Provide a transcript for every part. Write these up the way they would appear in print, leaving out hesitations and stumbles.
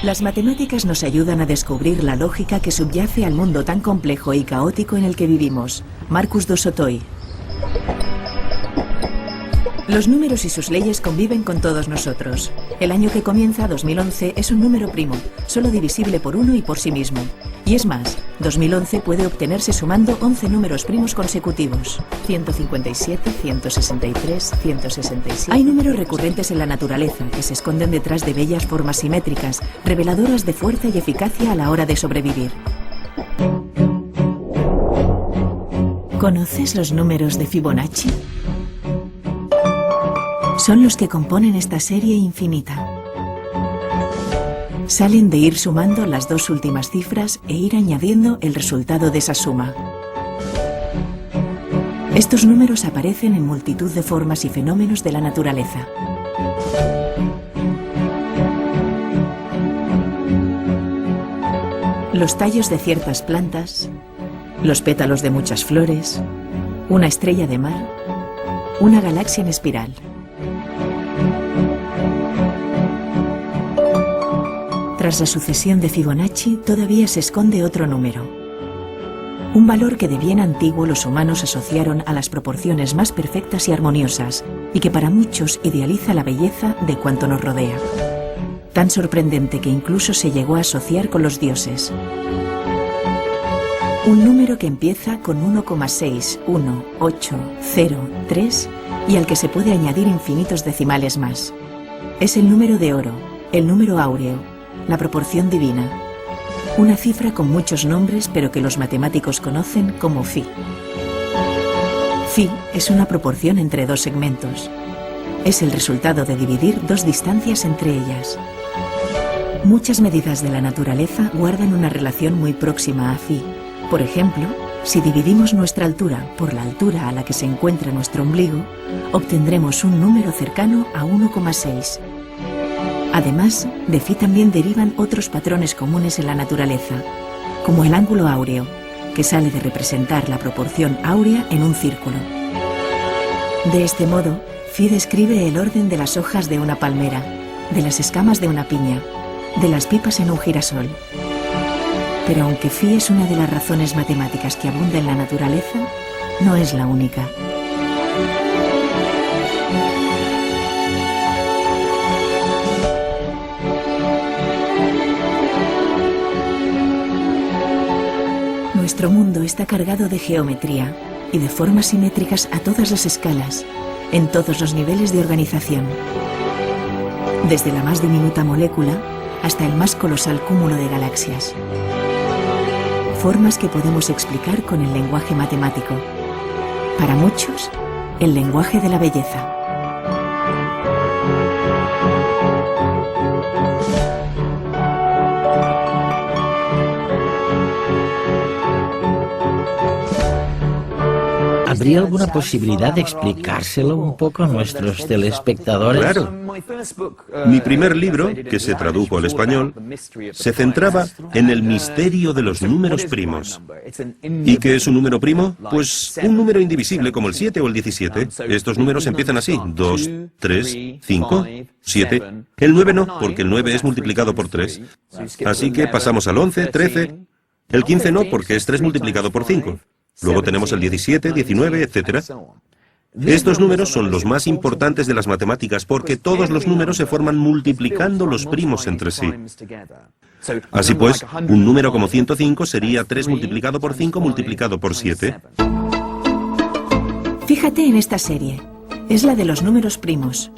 Las matemáticas nos ayudan a descubrir la lógica que subyace al mundo tan complejo y caótico en el que vivimos. Marcus du Sautoy. Los números y sus leyes conviven con todos nosotros. El año que comienza, 2011, es un número primo, solo divisible por 1 y por sí mismo. Y es más, 2011 puede obtenerse sumando 11 números primos consecutivos. 157, 163, 167... Hay números recurrentes en la naturaleza que se esconden detrás de bellas formas simétricas, reveladoras de fuerza y eficacia a la hora de sobrevivir. ¿Conoces los números de Fibonacci? Son los que componen esta serie infinita. Salen de ir sumando las dos últimas cifras e ir añadiendo el resultado de esa suma. Estos números aparecen en multitud de formas y fenómenos de la naturaleza. Los tallos de ciertas plantas, los pétalos de muchas flores, una estrella de mar, una galaxia en espiral. Tras la sucesión de Fibonacci todavía se esconde otro número. Un valor que de bien antiguo los humanos asociaron a las proporciones más perfectas y armoniosas, y que para muchos idealiza la belleza de cuanto nos rodea. Tan sorprendente que incluso se llegó a asociar con los dioses. Un número que empieza con 1,61803 y al que se puede añadir infinitos decimales más. Es el número de oro, el número áureo, la proporción divina. Una cifra con muchos nombres, pero que los matemáticos conocen como Phi. Phi es una proporción entre dos segmentos. Es el resultado de dividir dos distancias entre ellas. Muchas medidas de la naturaleza guardan una relación muy próxima a Phi. Por ejemplo, si dividimos nuestra altura por la altura a la que se encuentra nuestro ombligo, obtendremos un número cercano a 1,6. Además, de Phi también derivan otros patrones comunes en la naturaleza, como el ángulo áureo, que sale de representar la proporción áurea en un círculo. De este modo, Phi describe el orden de las hojas de una palmera, de las escamas de una piña, de las pipas en un girasol. Pero aunque Phi es una de las razones matemáticas que abunda en la naturaleza, no es la única. Nuestro mundo está cargado de geometría y de formas simétricas a todas las escalas, en todos los niveles de organización. Desde la más diminuta molécula hasta el más colosal cúmulo de galaxias. Formas que podemos explicar con el lenguaje matemático. Para muchos, el lenguaje de la belleza. ¿Habría alguna posibilidad de explicárselo un poco a nuestros telespectadores? Claro. Mi primer libro, que se tradujo al español, se centraba en el misterio de los números primos. ¿Y qué es un número primo? Pues un número indivisible como el 7 o el 17. Estos números empiezan así: 2, 3, 5, 7. El 9 no, porque el 9 es multiplicado por 3. Así que pasamos al 11, 13. El 15 no, porque es 3 multiplicado por 5. Luego tenemos el 17, 19, etc. Estos números son los más importantes de las matemáticas porque todos los números se forman multiplicando los primos entre sí. Así pues, un número como 105 sería 3 multiplicado por 5 multiplicado por 7. Fíjate en esta serie. Es la de los números primos.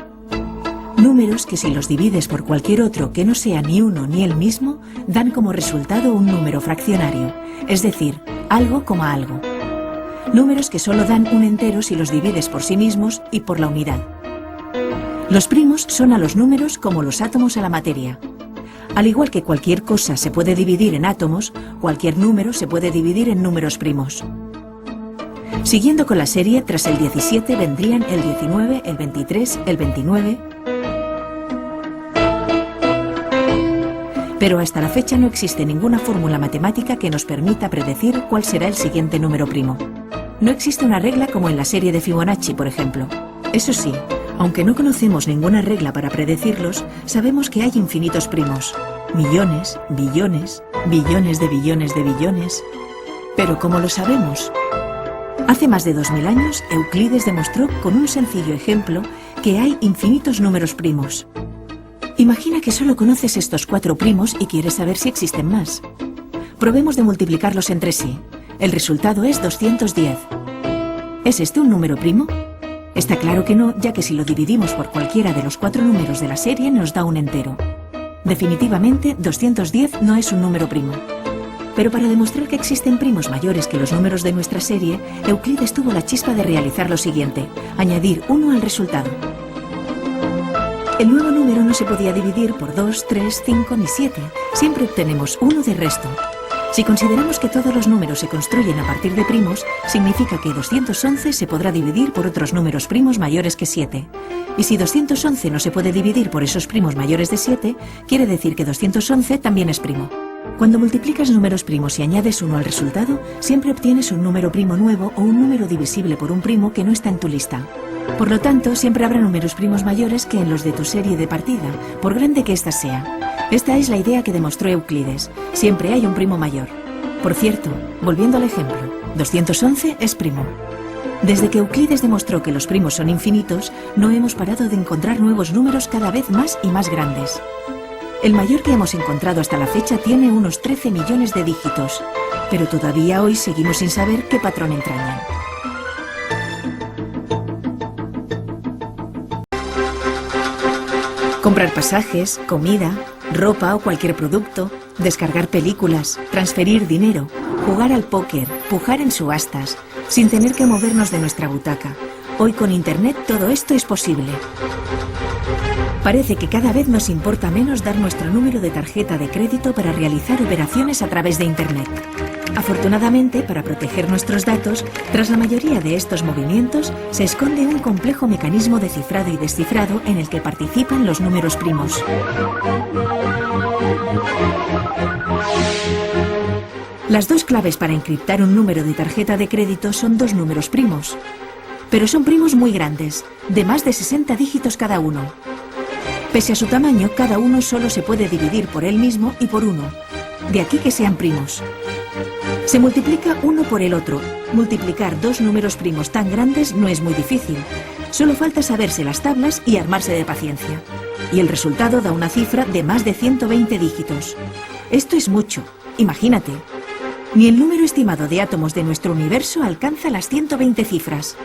Números que si los divides por cualquier otro que no sea ni uno ni el mismo, dan como resultado un número fraccionario, es decir, algo coma algo. Números que solo dan un entero si los divides por sí mismos y por la unidad. Los primos son a los números como los átomos a la materia. Al igual que cualquier cosa se puede dividir en átomos, cualquier número se puede dividir en números primos. Siguiendo con la serie, tras el 17 vendrían el 19, el 23, el 29... Pero hasta la fecha no existe ninguna fórmula matemática que nos permita predecir cuál será el siguiente número primo. No existe una regla como en la serie de Fibonacci, por ejemplo. Eso sí, aunque no conocemos ninguna regla para predecirlos, sabemos que hay infinitos primos. millones, billones, billones de billones de billones. ¿Pero cómo lo sabemos? Hace más de 2000 años, Euclides demostró con un sencillo ejemplo que hay infinitos números primos. Imagina que solo conoces estos 4 primos y quieres saber si existen más. Probemos de multiplicarlos entre sí. El resultado es 210. ¿Es este un número primo? Está claro que no, ya que si lo dividimos por cualquiera de los 4 números de la serie nos da un entero. Definitivamente, 210 no es un número primo. Pero para demostrar que existen primos mayores que los números de nuestra serie, Euclides tuvo la chispa de realizar lo siguiente: añadir 1 al resultado. El nuevo número no se podía dividir por 2, 3, 5 ni 7. Siempre obtenemos 1 de resto. Si consideramos que todos los números se construyen a partir de primos, significa que 211 se podrá dividir por otros números primos mayores que 7. Y si 211 no se puede dividir por esos primos mayores de 7, quiere decir que 211 también es primo. Cuando multiplicas números primos y añades 1 al resultado, siempre obtienes un número primo nuevo o un número divisible por un primo que no está en tu lista. Por lo tanto, siempre habrá números primos mayores que en los de tu serie de partida, por grande que ésta sea. Esta es la idea que demostró Euclides. Siempre hay un primo mayor. Por cierto, volviendo al ejemplo, 211 es primo. Desde que Euclides demostró que los primos son infinitos, no hemos parado de encontrar nuevos números cada vez más y más grandes. El mayor que hemos encontrado hasta la fecha tiene unos 13 millones de dígitos, pero todavía hoy seguimos sin saber qué patrón entrañan. Comprar pasajes, comida, ropa o cualquier producto, descargar películas, transferir dinero, jugar al póker, pujar en subastas, sin tener que movernos de nuestra butaca. Hoy con Internet todo esto es posible. Parece que cada vez nos importa menos dar nuestro número de tarjeta de crédito para realizar operaciones a través de Internet. Afortunadamente, para proteger nuestros datos, tras la mayoría de estos movimientos se esconde un complejo mecanismo de cifrado y descifrado en el que participan los números primos. Las 2 claves para encriptar un número de tarjeta de crédito son 2 números primos. Pero son primos muy grandes, de más de 60 dígitos cada uno. Pese a su tamaño, cada uno solo se puede dividir por él mismo y por 1. De aquí que sean primos. Se multiplica uno por el otro. Multiplicar 2 números primos tan grandes no es muy difícil. Solo falta saberse las tablas y armarse de paciencia. Y el resultado da una cifra de más de 120 dígitos. Esto es mucho. Imagínate. Ni el número estimado de átomos de nuestro universo alcanza las 120 cifras.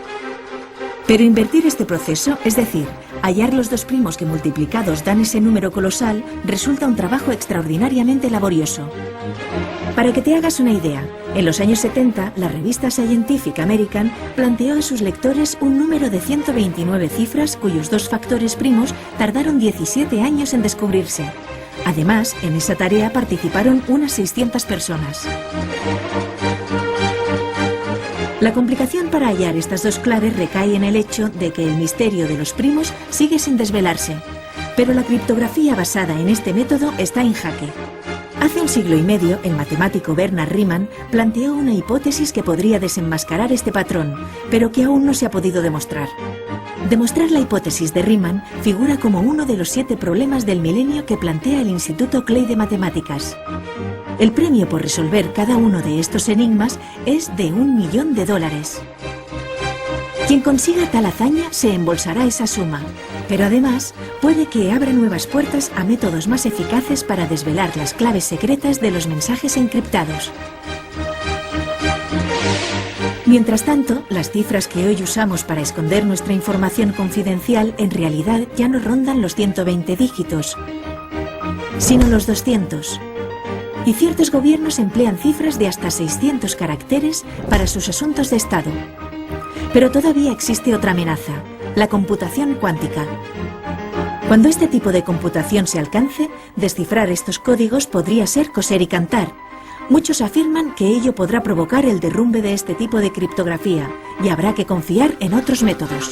Pero invertir este proceso, es decir, hallar los 2 primos que multiplicados dan ese número colosal, resulta un trabajo extraordinariamente laborioso. Para que te hagas una idea, en los años 70, la revista Scientific American planteó a sus lectores un número de 129 cifras cuyos 2 factores primos tardaron 17 años en descubrirse. Además, en esa tarea participaron unas 600 personas. La complicación para hallar estas 2 claves recae en el hecho de que el misterio de los primos sigue sin desvelarse, pero la criptografía basada en este método está en jaque. Hace un siglo y medio, el matemático Bernard Riemann planteó una hipótesis que podría desenmascarar este patrón, pero que aún no se ha podido demostrar. Demostrar la hipótesis de Riemann figura como uno de los 7 problemas del milenio que plantea el Instituto Clay de Matemáticas. El premio por resolver cada uno de estos enigmas es de $1 millón. Quien consiga tal hazaña se embolsará esa suma, pero además puede que abra nuevas puertas a métodos más eficaces para desvelar las claves secretas de los mensajes encriptados. Mientras tanto, las cifras que hoy usamos para esconder nuestra información confidencial en realidad ya no rondan los 120 dígitos, sino los 200. Y ciertos gobiernos emplean cifras de hasta 600 caracteres para sus asuntos de Estado. Pero todavía existe otra amenaza, la computación cuántica. Cuando este tipo de computación se alcance, descifrar estos códigos podría ser coser y cantar. Muchos afirman que ello podrá provocar el derrumbe de este tipo de criptografía y habrá que confiar en otros métodos.